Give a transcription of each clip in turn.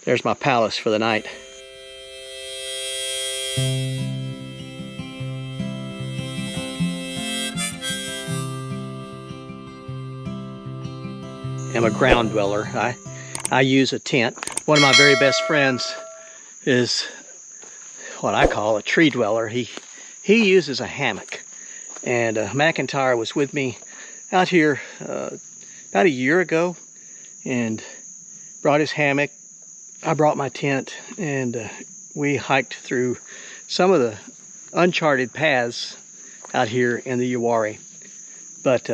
There's my palace for the night. I'm a ground dweller. I use a tent. One of my very best friends is what I call a tree dweller. He uses a hammock. And McIntyre was with me out here about a year ago and brought his hammock. I brought my tent, and we hiked through some of the uncharted paths out here in the Uwharrie. But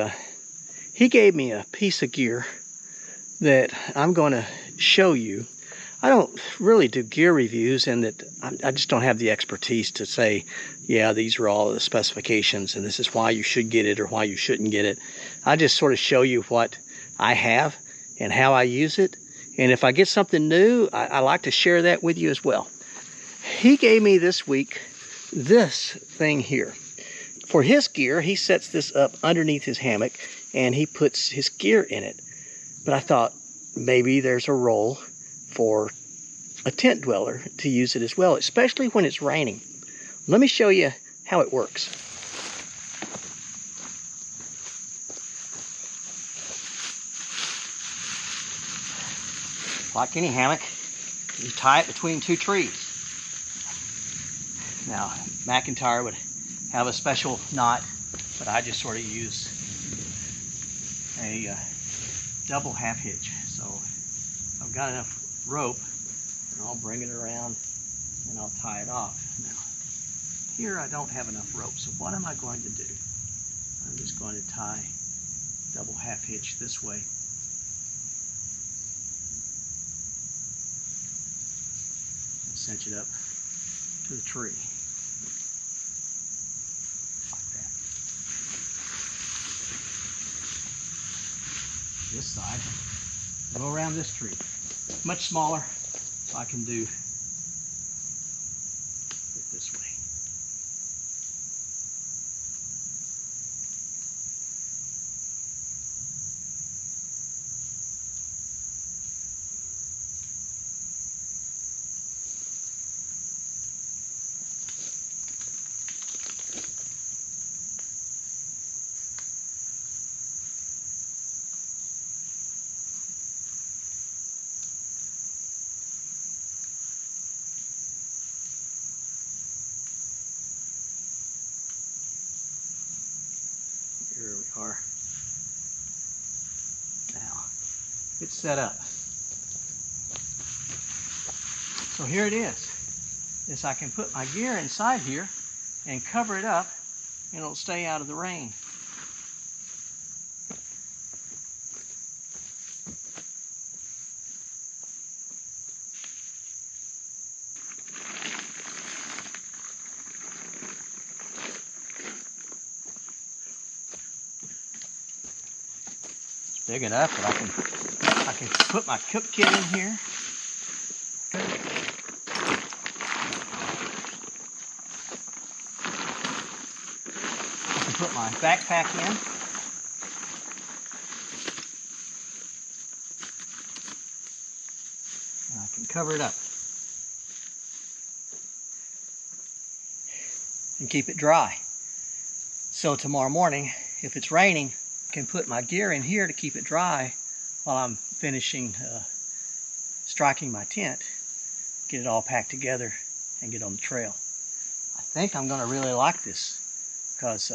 he gave me a piece of gear that I'm going to show you. I don't really do gear reviews, and that I just don't have the expertise to say, yeah, these are all the specifications and this is why you should get it or why you shouldn't get it. I just sort of show you what I have and how I use it. And if I get something new, I like to share that with you as well. He gave me this week this thing here. For his gear, he sets this up underneath his hammock and he puts his gear in it. But I thought maybe there's a role for a tent dweller to use it as well, especially when it's raining. Let me show you how it works. Like any hammock, you tie it between two trees. Now, McIntyre would have a special knot, but I just sort of use a double half hitch. So I've got enough rope, and I'll bring it around and I'll tie it off. Now, here I don't have enough rope, so what am I going to do? I'm just going to tie double half hitch this way. Cinch it up to the tree. Like that. This side, go around this tree. Much smaller, so I can do it this way. Here we are. Now, it's set up. So here it is. I can put my gear inside here and cover it up, and it'll stay out of the rain. Big enough that I can put my cook kit in here. I can put my backpack in. And I can cover it up and keep it dry. So tomorrow morning, if it's raining, can put my gear in here to keep it dry while I'm finishing striking my tent, get it all packed together and get on the trail. I think I'm going to really like this because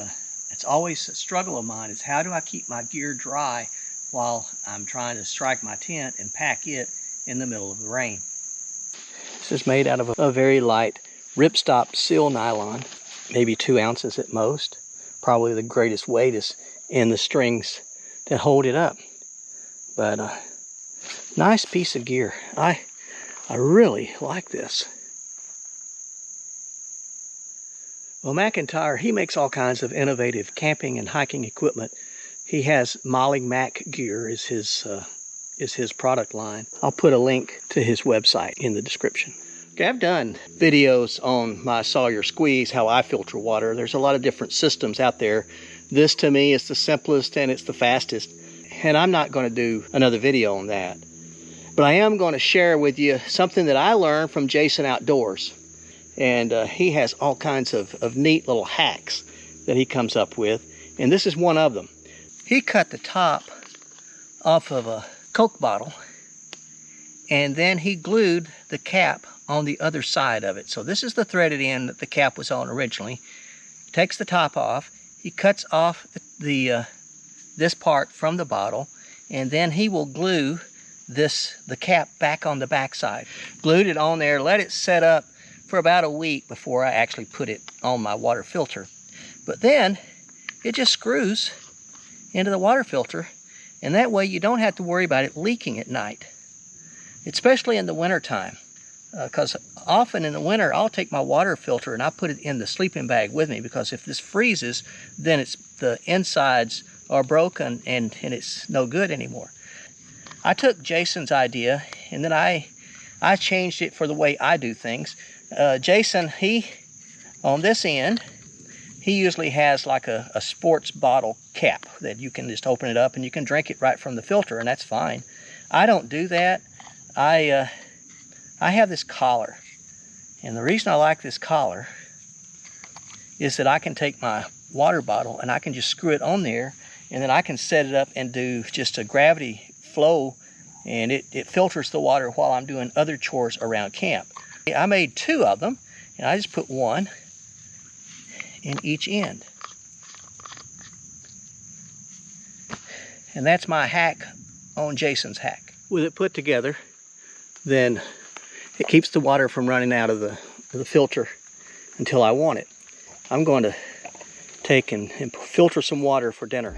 it's always a struggle of mine is how do I keep my gear dry while I'm trying to strike my tent and pack it in the middle of the rain. This is made out of a very light ripstop seal nylon, maybe 2 ounces at most. Probably the greatest weight is in the strings that hold it up. But nice piece of gear. I really like this. Well, McIntyre, he makes all kinds of innovative camping and hiking equipment. He has Molly Mac gear is his product line. I'll put a link to his website in the description. Okay, I've done videos on my Sawyer Squeeze, how I filter water. There's a lot of different systems out there. This to me is the simplest and it's the fastest. And I'm not going to do another video on that. But I am going to share with you something that I learned from Jason Outdoors. And he has all kinds of neat little hacks that he comes up with. And this is one of them. He cut the top off of a Coke bottle, and then he glued the cap on the other side of it. So this is the threaded end that the cap was on originally. Takes the top off, he cuts off this part from the bottle, and then he will glue the cap back on the back side. Glued it on there, let it set up for about a week before I actually put it on my water filter. But then it just screws into the water filter, and that way you don't have to worry about it leaking at night, especially in the winter time. Because often in the winter I'll take my water filter and I put it in the sleeping bag with me, because if this freezes, then the insides are broken and it's no good anymore. I took Jason's idea and then I changed it for the way I do things. Jason, on this end, he usually has like a sports bottle cap that you can just open it up and you can drink it right from the filter, and that's fine. I don't do that. I have this collar, and the reason I like this collar is that I can take my water bottle and I can just screw it on there, and then I can set it up and do just a gravity flow, and it filters the water while I'm doing other chores around camp. I made 2 of them, and I just put one in each end. And that's my hack on Jason's hack. With it put together, then it keeps the water from running out of the filter until I want it. I'm going to take and filter some water for dinner.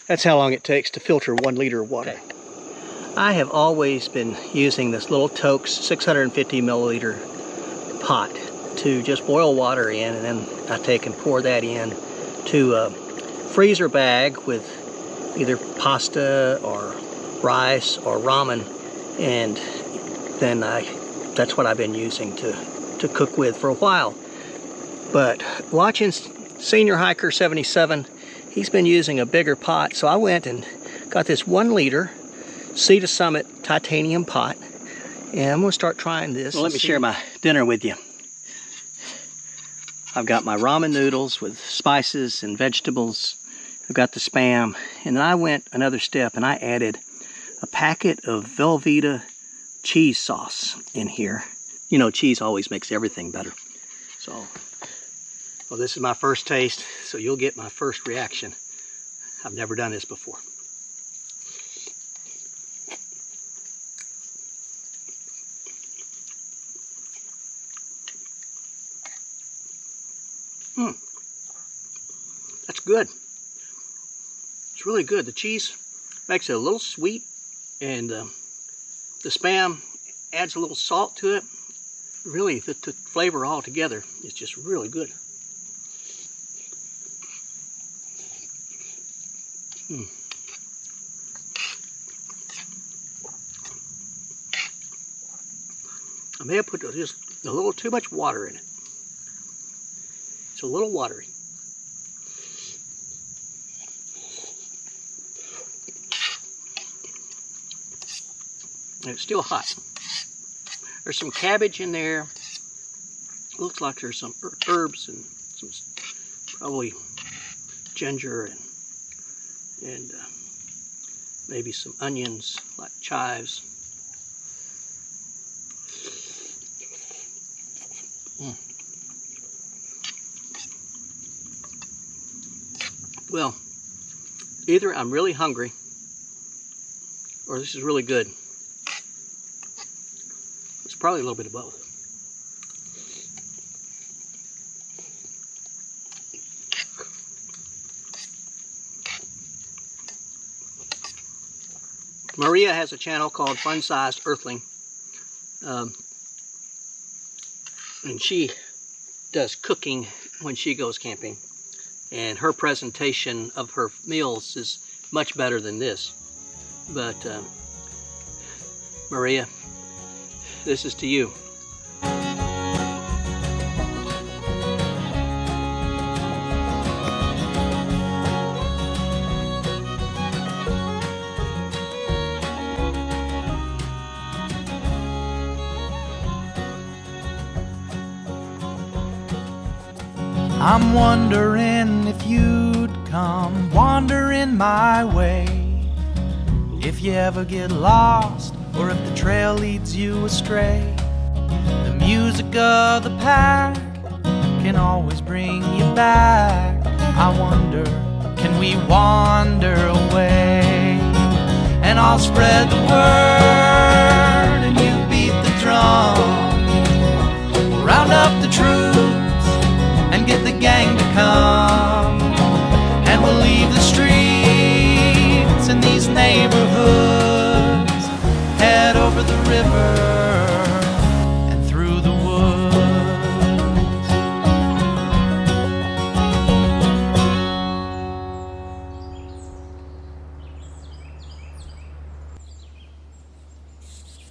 That's how long it takes to filter 1 liter of water. Okay. I have always been using this little Toaks 650 milliliter pot to just boil water in, and then I take and pour that in to a freezer bag with either pasta or rice or ramen, and then that's what I've been using to cook with for a while. But watching Senior Hiker 77, he's been using a bigger pot, so I went and got this 1 liter Sea to Summit titanium pot, and I'm going to start trying this. Well, let me share my dinner with you. I've got my ramen noodles with spices and vegetables. I've got the Spam, and then I went another step and I added a packet of Velveeta cheese sauce in here. You know, cheese always makes everything better. So, well, this is my first taste, so you'll get my first reaction. I've never done this before. That's good. It's really good. The cheese makes it a little sweet, and the Spam adds a little salt to it. Really, the flavor all together is just really good. I may have put just a little too much water in it. It's a little watery. And it's still hot. There's some cabbage in there. Looks like there's some herbs and some probably ginger and maybe some onions like chives. Well, either I'm really hungry or this is really good. It's probably a little bit of both. Maria has a channel called Fun Sized Earthling. And she does cooking when she goes camping. And her presentation of her meals is much better than this. But Maria, this is to you. I'm wondering if you'd come wandering my way, if you ever get lost or if the trail leads you astray. The music of the pack can always bring you back. I wonder, can we wander away? And I'll spread the word